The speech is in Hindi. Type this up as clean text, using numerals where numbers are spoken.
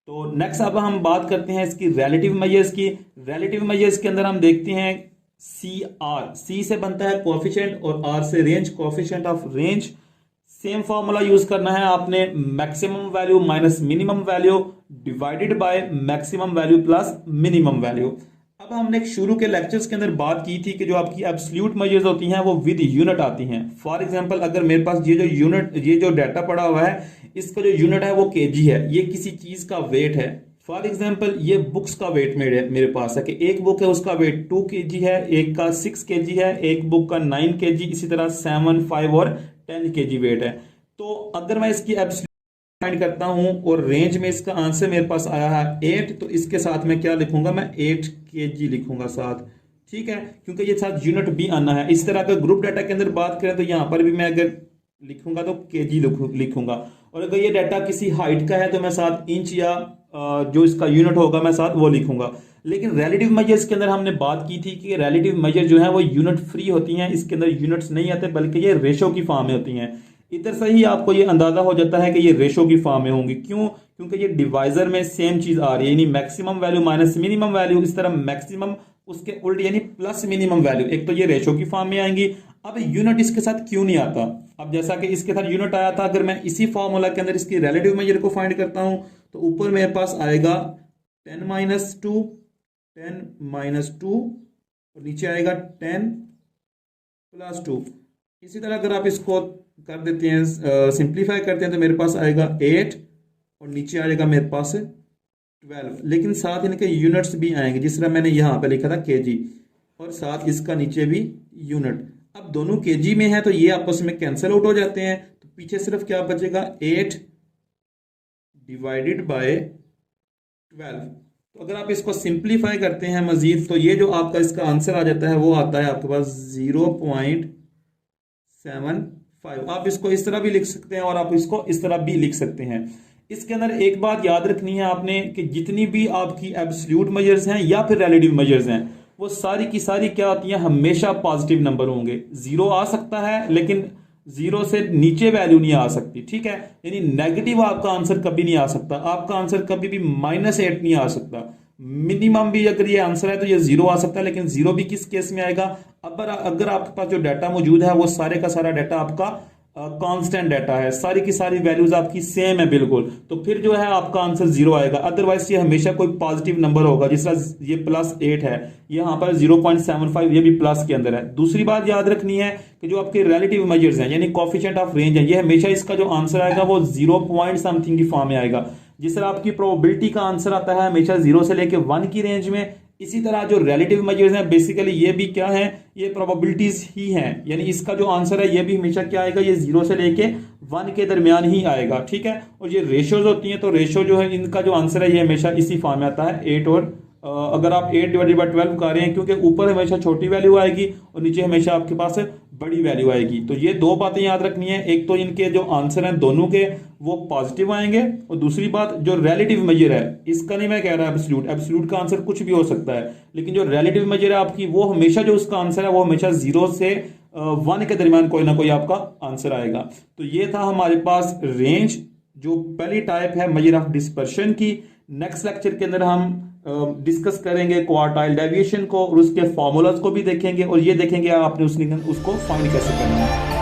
तो नेक्स्ट अब हम बात करते हैं इसकी रिलेटिव मेजर्स की। रिलेटिव मेजर्स के अंदर हम देखते हैं सी आर, सी से बनता है कोएफिशिएंट और आर से range, coefficient of range. Same formula use करना है आपने, maximum value minus minimum value divided by maximum value plus minimum value. अब हमने शुरू के लेक्चर्स के अंदर बात की थी कि जो आपकी एब्सोल्यूट मेजर्स होती हैं वो विद यूनिट आती हैं। फॉर एग्जांपल अगर मेरे पास ये जो डाटा पड़ा हुआ है, इसका जो यूनिट है वो केजी है, ये किसी चीज का वेट है। फॉर एग्जाम्पल ये बुक्स का वेट मेरे पास है कि एक बुक है उसका वेट 2 केजी है, एक का 6 केजी है, एक बुक का 9 केजी, इसी तरह 7, 5 और 10 केजी वेट है। तो अगर मैं इसकी एब्सोल्यूट फाइंड करता हूं और रेंज में इसका आंसर मेरे पास आया है 8, तो इसके साथ मैं क्या लिखूंगा, मैं 8 केजी लिखूंगा साथ, ठीक है, क्योंकि ये साथ यूनिट भी आना है। इस तरह का ग्रुप डाटा के अंदर बात करें तो यहां पर भी मैं अगर लिखूंगा तो केजी लिखूंगा, और अगर ये डाटा किसी हाइट का है तो मैं साथ इंच या जो इसका यूनिट होगा मैं साथ वो लिखूंगा। लेकिन रिलेटिव मेजर्स के अंदर हमने बात की थी कि रिलेटिव मेजर जो है वो यूनिट फ्री होती हैं, इसके अंदर यूनिट्स नहीं आते बल्कि ये रेशो की फॉर्म में होती हैं। इधर से ही आपको ये अंदाजा हो जाता है कि ये रेशो की फॉर्म में होंगी। क्यों? क्योंकि ये डिवाइजर में सेम चीज आ रही है, यानी maximum value minus minimum value, इस तरह मैक्सिमम उसके उल्ट यानी प्लस मिनिमम वैल्यू, एक तो ये रेशो की फॉर्म में आएंगी। अब यूनिट इसके साथ क्यों नहीं आता? अब जैसा कि इसके साथ यूनिट आया था, अगर मैं इसी फॉर्मूला के अंदर इसकी रिलेटिव मेजर को फाइंड करता हूं तो ऊपर मेरे पास आएगा 10 माइनस 2, 10 माइनस 2, और नीचे आएगा 10 प्लस 2। इसी तरह अगर आप इसको कर देते हैं, सिंप्लीफाई करते हैं, तो मेरे पास आएगा 8 और नीचे आएगा मेरे पास 12, लेकिन साथ इनके यूनिट्स भी आएंगे, जिस तरह मैंने यहां पे लिखा था केजी, और साथ इसका नीचे भी यूनिट। अब दोनों केजी में है तो ये आपस में कैंसिल आउट हो जाते हैं, तो पीछे सिर्फ क्या बचेगा, 8 डिवाइडेड बाय 12। तो अगर आप इसको सिंप्लीफाई करते हैं मजीद, तो ये जो आपका इसका आंसर आ जाता है वो आता है आपके पास 0.75। आप इसको इस तरह भी लिख सकते हैं और आप इसको इस तरह भी लिख सकते हैं। इसके अंदर एक बात याद रखनी है आपने कि जितनी भी आपकी एब्सोल्यूट मेजर्स हैं या फिर रिलेटिव मेजर्स हैं, वो सारी की सारी क्या होती हैं, हमेशा पॉजिटिव नंबर होंगे। जीरो आ सकता है लेकिन जीरो से नीचे वैल्यू नहीं आ सकती, ठीक है, यानी नेगेटिव आपका आंसर कभी नहीं आ सकता। आपका आंसर कभी भी -8 नहीं आ सकता। मिनिमम भी अगर ये आंसर है तो ये जीरो आ सकता है, लेकिन जीरो भी किस केस में आएगा, अगर आपके पास जो डाटा मौजूद है वो सारे का सारा डाटा आपका कांस्टेंट डाटा है, सारी की सारी वैल्यूज आपकी सेम है बिल्कुल, तो फिर जो है आपका आंसर जीरो आएगा। अदरवाइज ये हमेशा कोई पॉजिटिव नंबर होगा, जिस तरह ये +8 है, यहां पर 0.75 ये भी प्लस के अंदर है। दूसरी बात याद रखनी है कि जो आपके रिलेटिव मेजर्स हैं यानी कोएफिशिएंट ऑफ रेंज है, ये हमेशा इसका जो आंसर आएगा वो 0 पॉइंट समथिंग की फॉर्म में आएगा। जिस तरह आपकी प्रोबेबिलिटी का आंसर आता है हमेशा 0 से लेके 1 की रेंज में, इसी तरह जो रिलेटिव मेजर्स हैं बेसिकली ये भी क्या है, ये प्रोबेबिलिटीज ही हैं, यानी इसका जो आंसर है ये भी हमेशा क्या आएगा, ये 0 से लेके 1 के दरमियान ही आएगा, ठीक है। और ये रेशियोज होती हैं, तो रेशियो जो है इनका जो आंसर है ये हमेशा इसी फॉर्म में आता है 8, और अगर आप 8 डिवाइडेड बाय 12 कर रहे हैं, क्योंकि ऊपर हमेशा छोटी वैल्यू आएगी और नीचे हमेशा आपके पास बड़ी वैल्यू आएगी। तो ये दो बातें याद रखनी है, एक तो इनके जो आंसर हैं दोनों के वो पॉजिटिव आएंगे, और दूसरी बात जो रिलेटिव मेजर है, इसका नहीं मैं कह रहा एब्सोल्यूट, एब्सोल्यूट का आंसर कुछ भी हो सकता है, लेकिन जो रिलेटिव मेजर है आपकी वो हमेशा जो उसका आंसर है वो हमेशा 0 से 1 के दरमियान कोई ना कोई आपका आंसर आएगा। तो ये था हमारे पास रेंज, जो पहली टाइप है मेजर ऑफ डिस्पर्शन की। नेक्स्ट लेक्चर के अंदर हम डिस्कस करेंगे क्वार्टाइल डेविएशन को और उसके फॉर्मूलाज को भी देखेंगे, और ये देखेंगे आपने उसको फाइंड कैसे करना है।